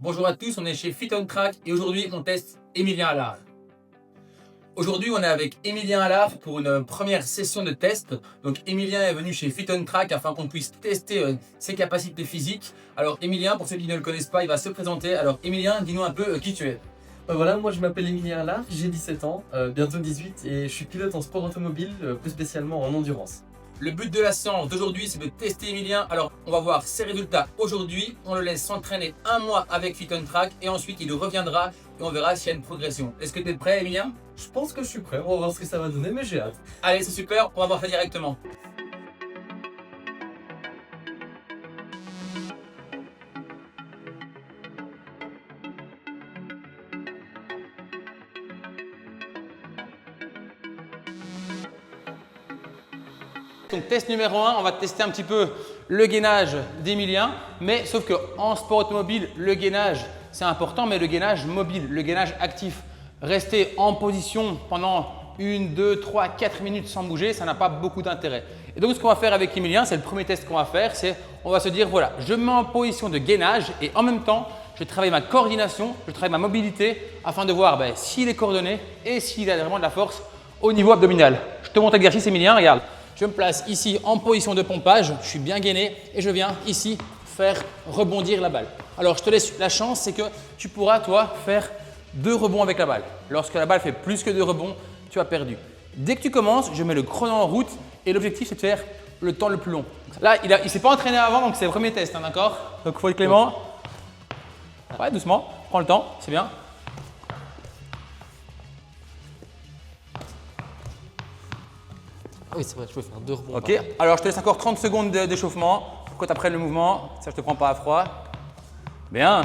Bonjour à tous, on est chez Fit on Track et aujourd'hui on teste Emilien Allard. Aujourd'hui on est avec Emilien Allard pour une première session de test. Donc Emilien est venu chez Fit on Track afin qu'on puisse tester ses capacités physiques. Alors Emilien, pour ceux qui ne le connaissent pas, il va se présenter. Alors Emilien, dis-nous un peu qui tu es. Voilà, moi je m'appelle Emilien Allard, j'ai 17 ans, bientôt 18 et je suis pilote en sport automobile, plus spécialement en endurance. Le but de la séance d'aujourd'hui, c'est de tester Emilien. Alors, on va voir ses résultats aujourd'hui. On le laisse s'entraîner un mois avec Fit on Track et ensuite il reviendra et on verra s'il y a une progression. Est-ce que tu es prêt, Emilien? Je pense que je suis prêt, on va voir ce que ça va donner, mais j'ai hâte. Allez, c'est super, on va voir ça directement. Donc test numéro 1, on va tester un petit peu le gainage d'Emilien, mais sauf qu'en sport automobile, le gainage c'est important, mais le gainage mobile, le gainage actif. Rester en position pendant 1, 2, 3, 4 minutes sans bouger, ça n'a pas beaucoup d'intérêt. Et donc ce qu'on va faire avec Emilien, c'est le premier test qu'on va faire, c'est on va se dire voilà, je me mets en position de gainage et en même temps, je travaille ma coordination, je travaille ma mobilité afin de voir s'il est coordonné et s'il a vraiment de la force au niveau abdominal. Je te montre l'exercice Emilien, regarde. Je me place ici en position de pompage, je suis bien gainé et je viens ici faire rebondir la balle. Alors je te laisse la chance, c'est que tu pourras toi faire 2 rebonds avec la balle. Lorsque la balle fait plus que 2 rebonds, tu as perdu. Dès que tu commences, je mets le chrono en route et l'objectif c'est de faire le temps le plus long. Là, il ne s'est pas entraîné avant, donc c'est le premier test, d'accord? Donc il faut être clément. Ouais, doucement, prends le temps, c'est bien. Oui, c'est vrai, je peux faire 2 rebonds. Ok, alors je te laisse encore 30 secondes d'échauffement pour que tu apprennes le mouvement. Ça, je te prends pas à froid. Bien.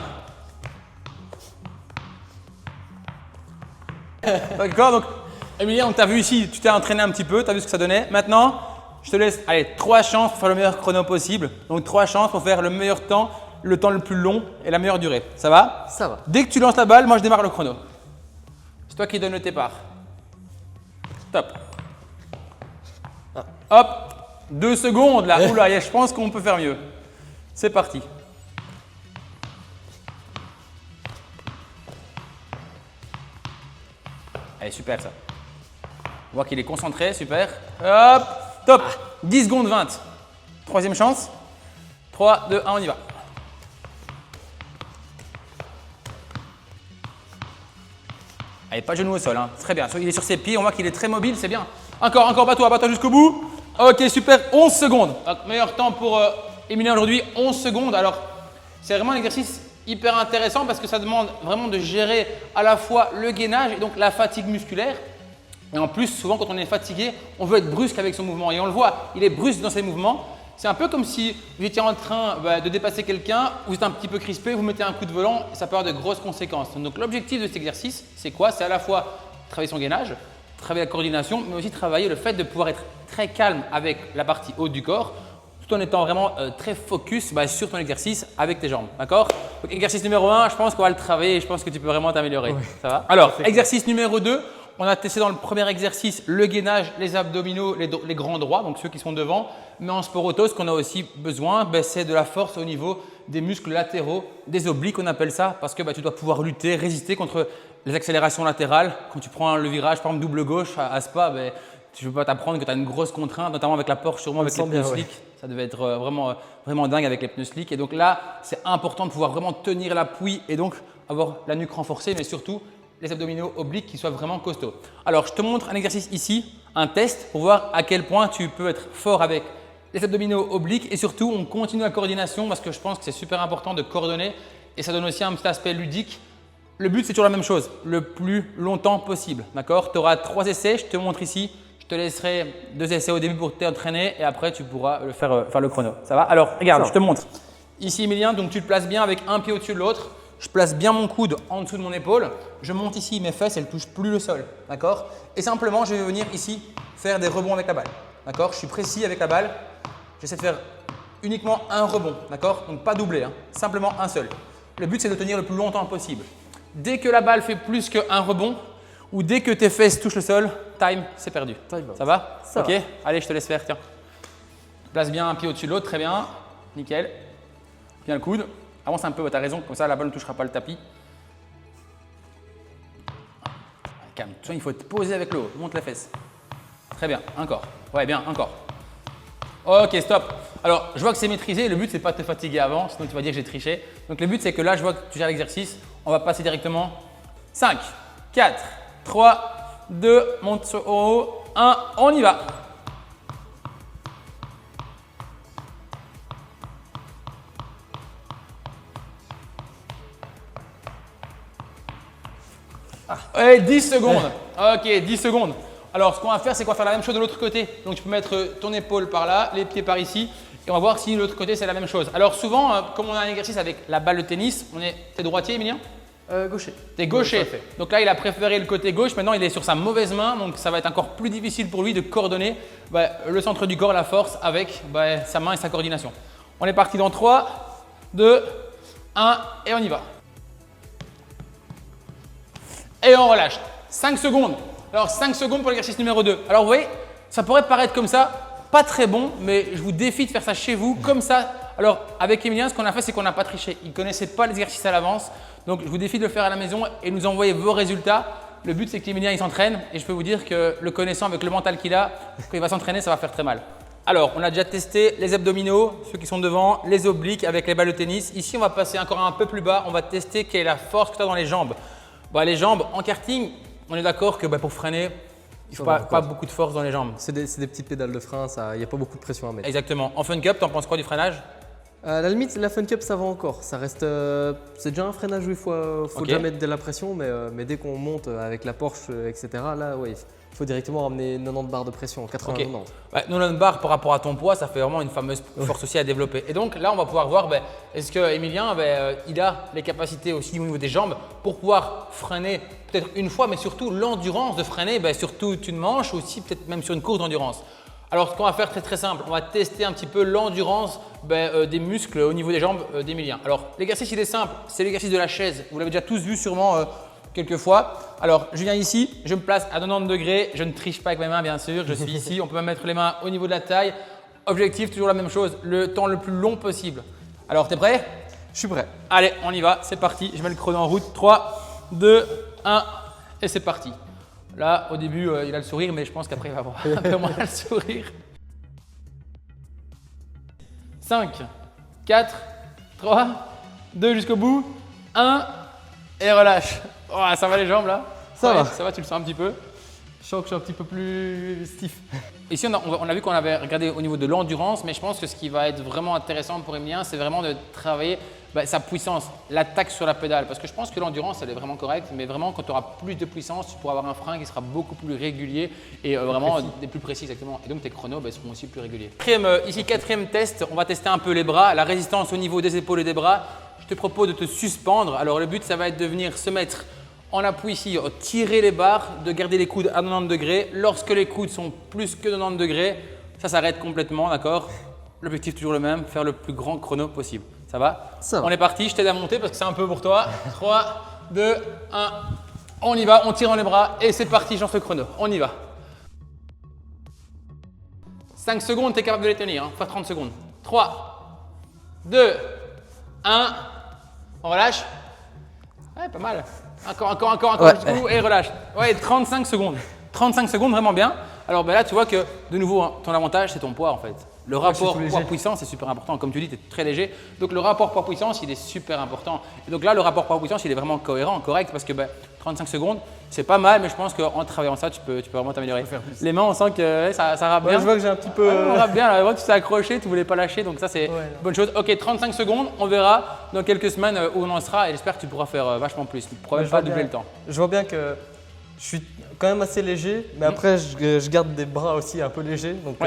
D'accord, donc Emilien, tu as vu ici, tu t'es entraîné un petit peu, tu as vu ce que ça donnait. Maintenant, je te laisse 3 chances pour faire le meilleur chrono possible. Donc 3 chances pour faire le meilleur temps, le temps le plus long et la meilleure durée. Ça va? Ça va. Dès que tu lances la balle, moi je démarre le chrono. C'est toi qui donne le départ. Top. Hop, 2 secondes là. Oula, je pense qu'on peut faire mieux. C'est parti. Allez, super ça. On voit qu'il est concentré, super. Hop, top. 10 secondes 20. Troisième chance. 3, 2, 1, on y va. Allez, pas de genou au sol, hein. Très bien. Il est sur ses pieds, on voit qu'il est très mobile, c'est bien. Encore, bats-toi jusqu'au bout. Ok, super, 11 secondes. Donc, meilleur temps pour Emilien aujourd'hui, 11 secondes. Alors, c'est vraiment un exercice hyper intéressant parce que ça demande vraiment de gérer à la fois le gainage et donc la fatigue musculaire. Et en plus, souvent quand on est fatigué, on veut être brusque avec son mouvement. Et on le voit, il est brusque dans ses mouvements. C'est un peu comme si vous étiez en train de dépasser quelqu'un, vous êtes un petit peu crispé, vous mettez un coup de volant, et ça peut avoir de grosses conséquences. Donc l'objectif de cet exercice, c'est quoi? C'est à la fois travailler son gainage, travailler la coordination, mais aussi travailler le fait de pouvoir être très calme avec la partie haute du corps, tout en étant vraiment très focus sur ton exercice avec tes jambes. D'accord? Donc exercice numéro 1, je pense qu'on va le travailler et je pense que tu peux vraiment t'améliorer. Oui. Ça va? Alors, exercice numéro 2, on a testé dans le premier exercice le gainage, les abdominaux, les grands droits, donc ceux qui sont devant. Mais en sport auto, ce qu'on a aussi besoin, c'est de la force au niveau des muscles latéraux, des obliques, on appelle ça, parce que tu dois pouvoir lutter, résister contre les accélérations latérales. Quand tu prends le virage, par exemple double gauche à Spa, tu ne peux pas t'apprendre que tu as une grosse contrainte, notamment avec la Porsche, sûrement avec les pneus slick. Ça devait être vraiment dingue avec les pneus slick. Et donc là, c'est important de pouvoir vraiment tenir l'appui et donc avoir la nuque renforcée, mais surtout les abdominaux obliques qui soient vraiment costauds. Alors, je te montre un exercice ici, un test pour voir à quel point tu peux être fort avec les abdominaux obliques et surtout, on continue la coordination parce que je pense que c'est super important de coordonner et ça donne aussi un petit aspect ludique. Le but, c'est toujours la même chose, le plus longtemps possible. D'accord? Tu auras 3 essais, je te montre ici. Je te laisserai 2 essais au début pour t'entraîner et après, tu pourras faire le chrono. Ça va? Alors, regarde, je te montre. Ici, Emilien, donc tu te places bien avec un pied au-dessus de l'autre. Je place bien mon coude en dessous de mon épaule. Je monte ici, mes fesses, elles ne touchent plus le sol. D'accord? Et simplement, je vais venir ici faire des rebonds avec la balle. D'accord? Je suis précis avec la balle. J'essaie de faire uniquement un rebond. D'accord? Donc pas doublé, hein. Simplement un seul. Le but, c'est de tenir le plus longtemps possible. Dès que la balle fait plus qu'un rebond ou dès que tes fesses touchent le sol, time, c'est perdu. Ça va? Ça Ok? va. Allez, je te laisse faire, tiens. Place bien un pied au-dessus de l'autre, très bien. Nickel. Bien le coude. Avance un peu, tu as raison, comme ça la balle ne touchera pas le tapis. Calme, tu vois, il faut te poser avec le haut, monte la fesse. Très bien, encore. Ouais, bien, encore. Ok, stop. Alors, je vois que c'est maîtrisé. Le but, c'est pas de te fatiguer avant, sinon tu vas dire que j'ai triché. Donc, le but, c'est que là, je vois que tu gères l'exercice. On va passer directement. 5, 4, 3, 2, monte au haut. 1, on y va. Et 10 secondes. Ok, 10 secondes. Alors, ce qu'on va faire, c'est qu'on va faire la même chose de l'autre côté. Donc, tu peux mettre ton épaule par là, les pieds par ici. Et on va voir si de l'autre côté, c'est la même chose. Alors, souvent, comme on a un exercice avec la balle de tennis, t'es droitier, Emilien? Gaucher. T'es gaucher. Donc là, il a préféré le côté gauche. Maintenant, il est sur sa mauvaise main. Donc, ça va être encore plus difficile pour lui de coordonner le centre du corps, la force avec sa main et sa coordination. On est parti dans 3, 2, 1 et on y va. Et on relâche. 5 secondes. Alors 5 secondes pour l'exercice numéro 2. Alors vous voyez, ça pourrait paraître comme ça, pas très bon, mais je vous défie de faire ça chez vous, comme ça. Alors avec Emilien, ce qu'on a fait, c'est qu'on n'a pas triché. Il ne connaissait pas l'exercice à l'avance. Donc je vous défie de le faire à la maison et nous envoyer vos résultats. Le but, c'est qu'Emilien, il s'entraîne. Et je peux vous dire que le connaissant avec le mental qu'il a, quand il va s'entraîner, ça va faire très mal. Alors, on a déjà testé les abdominaux, ceux qui sont devant, les obliques avec les balles de tennis. Ici, on va passer encore un peu plus bas. On va tester quelle est la force que tu as dans les jambes. Les jambes, en karting, on est d'accord que pour freiner, il ne faut pas beaucoup de force dans les jambes. C'est des petites pédales de frein, il n'y a pas beaucoup de pression à mettre. Exactement. En Fun Cup, tu en penses quoi du freinage? À la limite, la Fun Cup, ça va encore. Ça reste, c'est déjà un freinage où il faut déjà mettre de la pression, mais dès qu'on monte avec la Porsche, etc., là, ouais, il faut directement ramener 90 barres de pression, 80-90. 90 barres par rapport à ton poids, ça fait vraiment une fameuse force aussi à développer. Et donc là, on va pouvoir voir, est-ce que Emilien, il a les capacités aussi au niveau des jambes pour pouvoir freiner peut-être une fois, mais surtout l'endurance de freiner sur toute une manche, aussi peut-être même sur une course d'endurance. Alors, ce qu'on va faire très très simple, on va tester un petit peu l'endurance des muscles au niveau des jambes d'Emilien. Alors, l'exercice il est simple, c'est l'exercice de la chaise. Vous l'avez déjà tous vu sûrement quelques fois. Alors, je viens ici, je me place à 90 degrés, je ne triche pas avec mes mains bien sûr, je suis ici, on peut même mettre les mains au niveau de la taille. Objectif, toujours la même chose, le temps le plus long possible. Alors, t'es prêt? Je suis prêt. Allez, on y va, c'est parti, je mets le chrono en route. 3, 2, 1 et c'est parti. Là, au début, il a le sourire, mais je pense qu'après, il va avoir un peu moins le sourire. 5, 4, 3, 2 jusqu'au bout, 1 et relâche. Oh, ça va les jambes là? Ça va. Ça va, tu le sens un petit peu? Je sens que je suis un petit peu plus stiff. Ici, on a vu qu'on avait regardé au niveau de l'endurance, mais je pense que ce qui va être vraiment intéressant pour Emilien, c'est vraiment de travailler sa puissance, l'attaque sur la pédale. Parce que je pense que l'endurance, elle est vraiment correcte, mais vraiment, quand tu auras plus de puissance, tu pourras avoir un frein qui sera beaucoup plus régulier et vraiment des plus précis exactement. Et donc, tes chronos seront aussi plus réguliers. Quatrième test, on va tester un peu les bras, la résistance au niveau des épaules et des bras. Je te propose de te suspendre. Alors, le but, ça va être de venir se mettre en appui ici, tirer les barres, de garder les coudes à 90 degrés. Lorsque les coudes sont plus que 90 degrés, ça s'arrête complètement, d'accord? L'objectif toujours le même, faire le plus grand chrono possible. Ça va? Ça va. On est parti, je t'aide à monter parce que c'est un peu pour toi. 3, 2, 1, on y va, on tire dans les bras et c'est parti, j'en fais chrono. On y va. 5 secondes, tu es capable de les tenir, hein. Faire 30 secondes. 3, 2, 1, on relâche. Ouais, pas mal. Encore, Ouais. jusqu'au bout et relâche. Ouais, 35 secondes. 35 secondes, vraiment bien. Alors là, tu vois que, de nouveau, hein, ton avantage, c'est ton poids en fait. Le rapport poids-puissance, c'est super important. Comme tu dis, tu es très léger. Donc le rapport poids-puissance, il est super important. Et donc là, le rapport poids-puissance, il est vraiment cohérent, correct, parce que 35 secondes, c'est pas mal, mais je pense qu'en travaillant ça, tu peux vraiment t'améliorer. Les mains, on sent que ça rappe bien. Je vois que j'ai un petit peu… On rappe bien. Là, tu t'es accroché, tu voulais pas lâcher, donc ça, c'est bonne chose. Ok, 35 secondes, on verra dans quelques semaines où on en sera et j'espère que tu pourras faire vachement plus. Probablement pas doubler le temps. Je vois bien que je suis quand même assez léger, mais après, je garde des bras aussi un peu légers. Donc,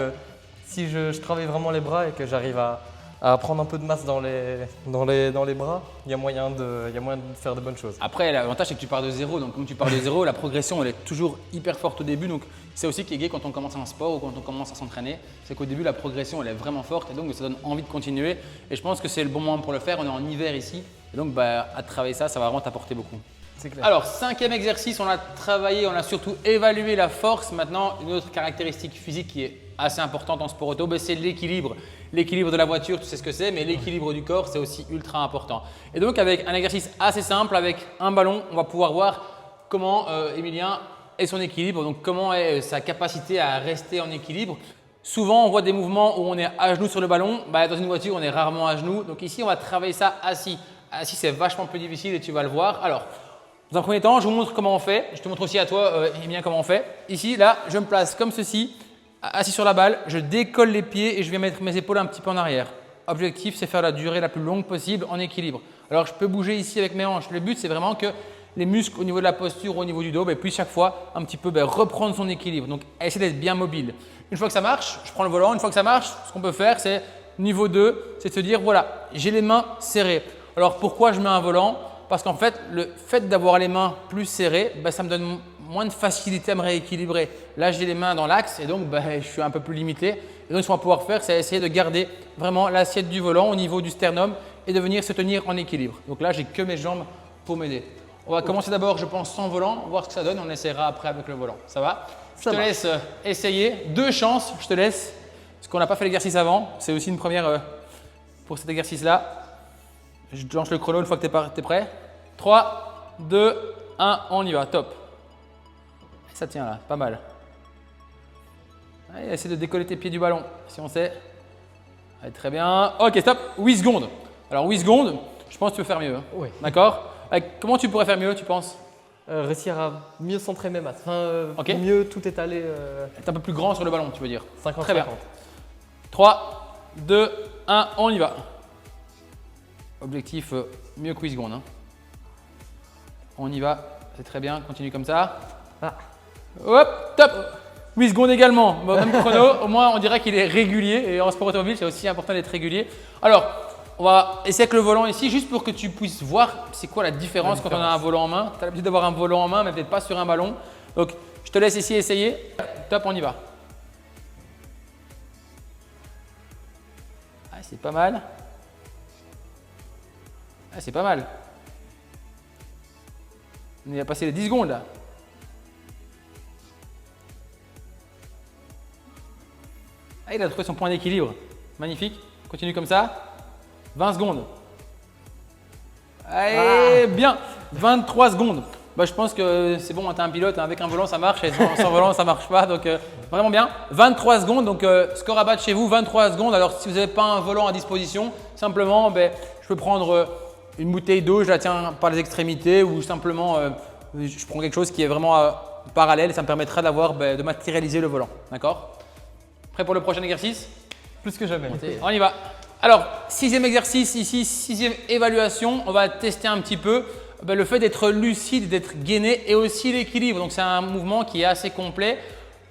si je travaille vraiment les bras et que j'arrive à prendre un peu de masse dans les bras, il y a moyen de faire de bonnes choses. Après, l'avantage, c'est que tu pars de zéro. Donc, comme tu pars de zéro, la progression, elle est toujours hyper forte au début. Donc, c'est aussi qui est gai quand on commence un sport ou quand on commence à s'entraîner. C'est qu'au début, la progression, elle est vraiment forte et donc ça donne envie de continuer. Et je pense que c'est le bon moment pour le faire. On est en hiver ici. Et donc, à travailler ça, ça va vraiment t'apporter beaucoup. C'est clair. Alors, 5e exercice, on a travaillé, on a surtout évalué la force. Maintenant, une autre caractéristique physique qui est assez importante en sport auto, c'est l'équilibre. l'équilibre de la voiture, tu sais ce que c'est, mais l'équilibre du corps, c'est aussi ultra important. Et donc, avec un exercice assez simple, avec un ballon, on va pouvoir voir comment Emilien est son équilibre, donc comment est sa capacité à rester en équilibre. Souvent, on voit des mouvements où on est à genoux sur le ballon. Dans une voiture, on est rarement à genoux. Donc ici, on va travailler ça assis. Assis, c'est vachement plus difficile et tu vas le voir. Alors, dans un premier temps, je vous montre comment on fait. Je te montre aussi à toi, Emilien, comment on fait. Ici, là, je me place comme ceci, assis sur la balle. Je décolle les pieds et je vais mettre mes épaules un petit peu en arrière. Objectif, c'est faire la durée la plus longue possible en équilibre. Alors, je peux bouger ici avec mes hanches. Le but, c'est vraiment que les muscles au niveau de la posture, au niveau du dos, puissent chaque fois un petit peu reprendre son équilibre. Donc, essayer d'être bien mobile. Une fois que ça marche, je prends le volant. Une fois que ça marche, ce qu'on peut faire, c'est niveau 2, c'est de se dire, voilà, j'ai les mains serrées. Alors, pourquoi je mets un volant? Parce qu'en fait, le fait d'avoir les mains plus serrées, ça me donne moins de facilité à me rééquilibrer. Là, j'ai les mains dans l'axe et donc je suis un peu plus limité. Et donc, ce qu'on va pouvoir faire, c'est essayer de garder vraiment l'assiette du volant au niveau du sternum et de venir se tenir en équilibre. Donc là, j'ai que mes jambes pour m'aider. On va commencer d'abord, je pense, sans volant, voir ce que ça donne. On essaiera après avec le volant. Ça va? Je te laisse essayer. 2 chances, je te laisse. Parce qu'on n'a pas fait l'exercice avant. C'est aussi une première pour cet exercice-là. Je lance le chrono une fois que tu es prêt. 3, 2, 1, on y va. Top. Ça tient là, pas mal. Allez, essaie de décoller tes pieds du ballon, si on sait. Allez, très bien. Ok, stop. 8 secondes. Alors, 8 secondes, je pense que tu peux faire mieux. Oui. D'accord? Comment tu pourrais faire mieux, tu penses? Réussir à mieux centrer mes masses. Ok. Mieux tout étaler. Être un peu plus grand sur le ballon, tu veux dire? 50-50. Très bien. 3, 2, 1, on y va. Objectif, mieux que 8 secondes. Hein. On y va, c'est très bien, continue comme ça. Ah. Hop, top. 8 secondes également, même chrono, au moins on dirait qu'il est régulier et en sport automobile c'est aussi important d'être régulier. Alors, on va essayer avec le volant ici juste pour que tu puisses voir c'est quoi la différence quand on a un volant en main. Tu as l'habitude d'avoir un volant en main mais peut-être pas sur un ballon. Donc, je te laisse ici essayer. Top, on y va. Ah, c'est pas mal. Ah, c'est pas mal. On y a passé les 10 secondes là. Ah, il a trouvé son point d'équilibre. Magnifique. Continue comme ça. 20 secondes. Allez, bien. 23 secondes. Je pense que c'est bon, tu as un pilote, avec un volant ça marche et sans volant ça marche pas. Donc vraiment bien. 23 secondes, donc score à battre chez vous, 23 secondes. Alors si vous n'avez pas un volant à disposition, simplement je peux prendre une bouteille d'eau, je la tiens par les extrémités ou simplement je prends quelque chose qui est vraiment parallèle et ça me permettra de matérialiser le volant. D'accord? Prêt pour le prochain exercice? Plus que jamais. On y va. Alors, 6e exercice ici, 6e évaluation. On va tester un petit peu le fait d'être lucide, d'être gainé et aussi l'équilibre. Donc, c'est un mouvement qui est assez complet.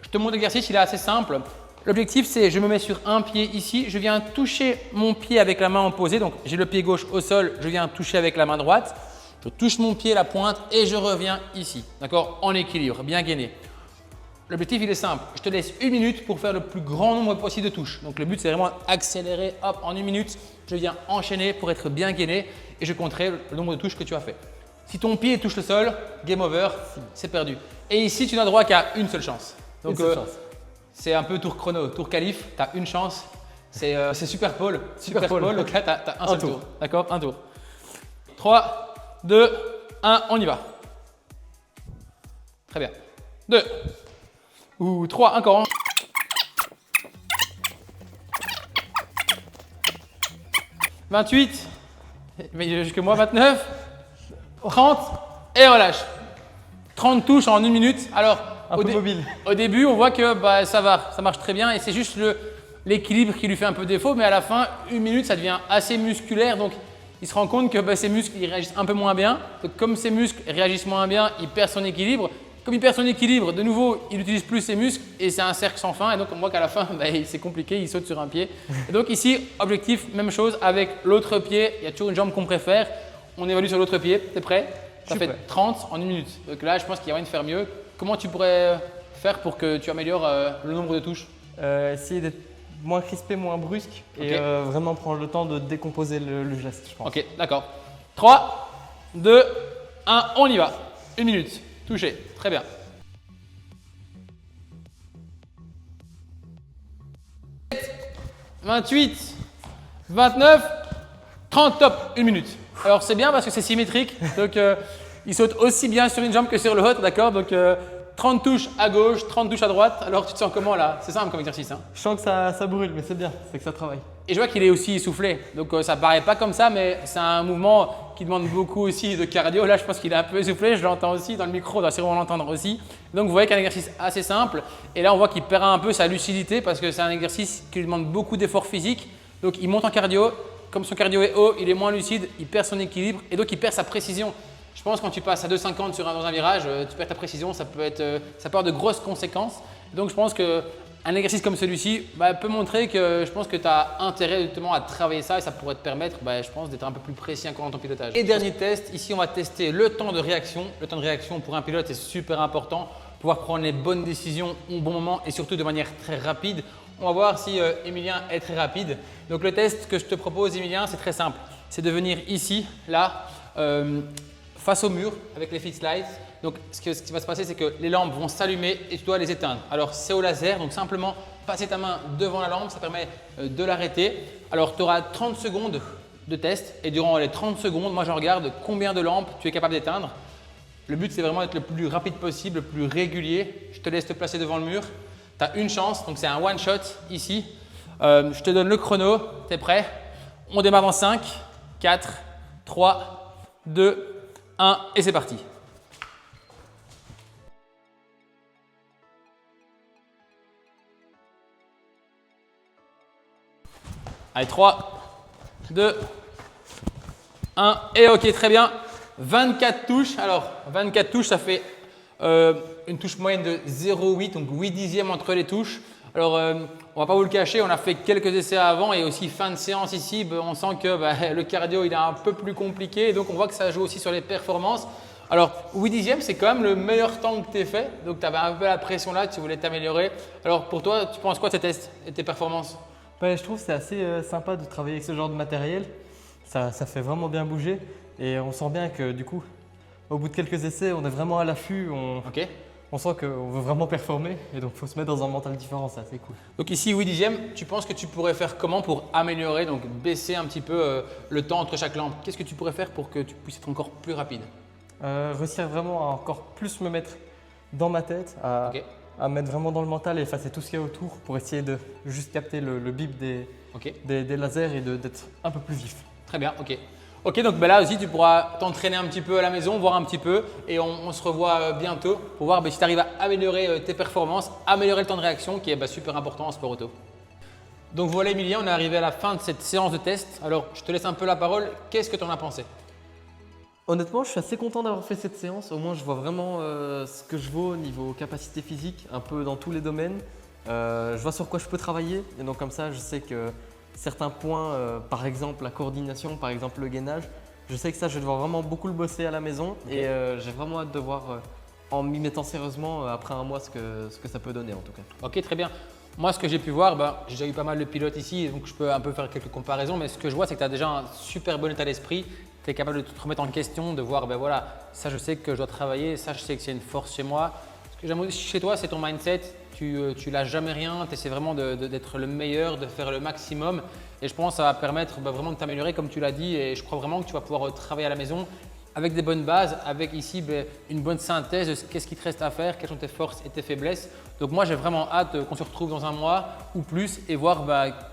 Je te montre l'exercice, il est assez simple. L'objectif, c'est je me mets sur un pied ici. Je viens toucher mon pied avec la main opposée. Donc, j'ai le pied gauche au sol. Je viens toucher avec la main droite. Je touche mon pied, la pointe et je reviens ici. D'accord? En équilibre, bien gainé. L'objectif, il est simple. Je te laisse 1 minute pour faire le plus grand nombre possible de touches. Donc, le but, c'est vraiment accélérer. Hop, en 1 minute, je viens enchaîner pour être bien gainé et je compterai le nombre de touches que tu as fait. Si ton pied touche le sol, game over, c'est perdu. Et ici, tu n'as droit qu'à une seule chance. Donc, c'est un peu tour chrono, tour qualif. Tu as une chance. C'est Super Pole. Super Pole. Donc là, tu as un seul tour. D'accord? Un tour. 3, 2, 1, on y va. Très bien. 2. Ou 3, encore. 28, mais jusque moi, 29, 30 et relâche. 30 touches en 1 minute. Alors, mobile. Au début, on voit que ça va, ça marche très bien et c'est juste l'équilibre qui lui fait un peu défaut, mais à la fin, 1 minute, ça devient assez musculaire. Donc, il se rend compte que ses muscles ils réagissent un peu moins bien. Donc, comme ses muscles réagissent moins bien, il perd son équilibre. Comme il perd son équilibre, de nouveau, il n'utilise plus ses muscles et c'est un cercle sans fin. Et donc, on voit qu'à la fin, c'est compliqué, il saute sur un pied. Et donc ici, objectif, même chose avec l'autre pied. Il y a toujours une jambe qu'on préfère. On évalue sur l'autre pied. Tu es prêt? Ça fait 30 en 1 minute. Donc là, je pense qu'il y a moyen de faire mieux. Comment tu pourrais faire pour que tu améliores le nombre de touches? Essayer d'être moins crispé, moins brusque et vraiment prendre le temps de décomposer le geste, je pense. Ok, d'accord. 3, 2, 1, on y va. 1 minute. Touché. Très bien. 7, 28, 29, 30, top, 1 minute. Alors c'est bien parce que c'est symétrique, donc il saute aussi bien sur une jambe que sur l'autre, d'accord? Donc 30 touches à gauche, 30 touches à droite. Alors tu te sens comment là? C'est simple comme exercice. Hein? Je sens que ça brûle, mais c'est bien, c'est que ça travaille. Et je vois qu'il est aussi essoufflé, donc ça paraît pas comme ça, mais c'est un mouvement qui demande beaucoup aussi de cardio. Là, je pense qu'il est un peu essoufflé, je l'entends aussi dans le micro, on doit sûrement l'entendre aussi. Donc vous voyez qu'un exercice assez simple, et là on voit qu'il perd un peu sa lucidité parce que c'est un exercice qui lui demande beaucoup d'efforts physiques. Donc il monte en cardio, comme son cardio est haut, il est moins lucide, il perd son équilibre et donc il perd sa précision. Je pense que quand tu passes à 2,50 dans un virage, tu perds ta précision, ça peut avoir de grosses conséquences. Donc je pense qu'un exercice comme celui-ci peut montrer que je pense que tu as intérêt justement à travailler ça et ça pourrait te permettre, je pense, d'être un peu plus précis encore dans ton pilotage. Et dernier test, ici on va tester le temps de réaction. Le temps de réaction pour un pilote est super important, pouvoir prendre les bonnes décisions au bon moment et surtout de manière très rapide. On va voir si Emilien est très rapide. Donc le test que je te propose, Emilien, c'est très simple. C'est de venir ici, là, face au mur avec les fit slides. Donc ce qui va se passer, c'est que les lampes vont s'allumer et tu dois les éteindre. Alors c'est au laser, donc simplement passer ta main devant la lampe, ça permet de l'arrêter. Alors tu auras 30 secondes de test et durant les 30 secondes, moi je regarde combien de lampes tu es capable d'éteindre. Le but c'est vraiment d'être le plus rapide possible, le plus régulier. Je te laisse te placer devant le mur. Tu as une chance, donc c'est un one shot ici. Je te donne le chrono, tu es prêt? On démarre dans 5, 4, 3, 2, 1 et c'est parti. Allez, 3, 2, 1 et ok, très bien. 24 touches. Alors, 24 touches, ça fait une touche moyenne de 0,8, donc 8 dixièmes entre les touches. Alors, on va pas vous le cacher, on a fait quelques essais avant et aussi fin de séance ici, on sent que le cardio il est un peu plus compliqué et donc on voit que ça joue aussi sur les performances. Alors, 8 dixièmes, c'est quand même le meilleur temps que tu aies fait, donc tu avais un peu la pression là, tu voulais t'améliorer. Alors, pour toi, tu penses quoi de tes tests et tes performances? Je trouve que c'est assez sympa de travailler avec ce genre de matériel. Ça fait vraiment bien bouger et on sent bien que du coup, au bout de quelques essais, on est vraiment à l'affût. Ok. On sent qu'on veut vraiment performer et donc il faut se mettre dans un mental différent, c'est assez cool. Donc ici, 8 dixièmes, tu penses que tu pourrais faire comment pour améliorer, donc baisser un petit peu le temps entre chaque lampe? Qu'est-ce que tu pourrais faire pour que tu puisses être encore plus rapide? Réussir vraiment à encore plus me mettre dans ma tête, à mettre vraiment dans le mental et effacer tout ce qu'il y a autour pour essayer de juste capter le bip des lasers et d'être un peu plus vif. Très bien, ok. Ok, donc là aussi, tu pourras t'entraîner un petit peu à la maison, voir un petit peu et on se revoit bientôt pour voir si tu arrives à améliorer tes performances, améliorer le temps de réaction qui est super important en sport auto. Donc voilà Emilien, on est arrivé à la fin de cette séance de test. Alors, je te laisse un peu la parole. Qu'est-ce que tu en as pensé? Honnêtement, je suis assez content d'avoir fait cette séance. Au moins, je vois vraiment ce que je vaux au niveau capacité physique, un peu dans tous les domaines. Je vois sur quoi je peux travailler et donc comme ça, je sais que certains points, par exemple la coordination, par exemple le gainage, je sais que ça, je vais devoir vraiment beaucoup le bosser à la maison et j'ai vraiment hâte de voir en m'y mettant sérieusement après un mois ce que ça peut donner en tout cas. Ok, très bien. Moi, ce que j'ai pu voir, j'ai déjà eu pas mal de pilotes ici, donc je peux un peu faire quelques comparaisons, mais ce que je vois, c'est que tu as déjà un super bon état d'esprit. Tu es capable de te remettre en question, de voir, voilà, ça je sais que je dois travailler, ça je sais que c'est une force chez moi. Ce que j'aime aussi chez toi, c'est ton mindset. Tu lâches jamais rien, tu essaies vraiment d'être le meilleur, de faire le maximum. Et je pense que ça va permettre vraiment de t'améliorer comme tu l'as dit. Et je crois vraiment que tu vas pouvoir travailler à la maison avec des bonnes bases, avec ici une bonne synthèse de qu'est-ce qui te reste à faire, quelles sont tes forces et tes faiblesses. Donc moi, j'ai vraiment hâte qu'on se retrouve dans un mois ou plus et voir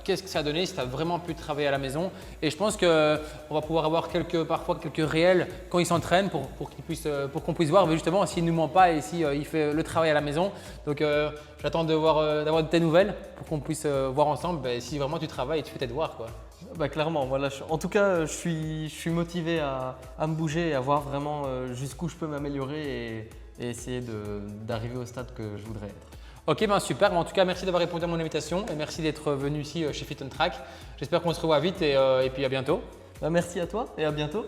qu'est-ce que ça a donné, si tu as vraiment pu travailler à la maison. Et je pense qu'on va pouvoir avoir parfois quelques réels quand il s'entraîne pour qu'on puisse voir justement s'il ne nous ment pas et s'il fait le travail à la maison. Donc j'attends d'avoir de tes nouvelles pour qu'on puisse voir ensemble si vraiment tu travailles et tu fais tes devoirs, quoi. Clairement, voilà, en tout cas, je suis motivé à me bouger et à voir vraiment jusqu'où je peux m'améliorer et essayer d'arriver au stade que je voudrais être. Ok, super. En tout cas, merci d'avoir répondu à mon invitation et merci d'être venu ici chez Fit on Track. J'espère qu'on se revoit vite et puis à bientôt. Merci à toi et à bientôt.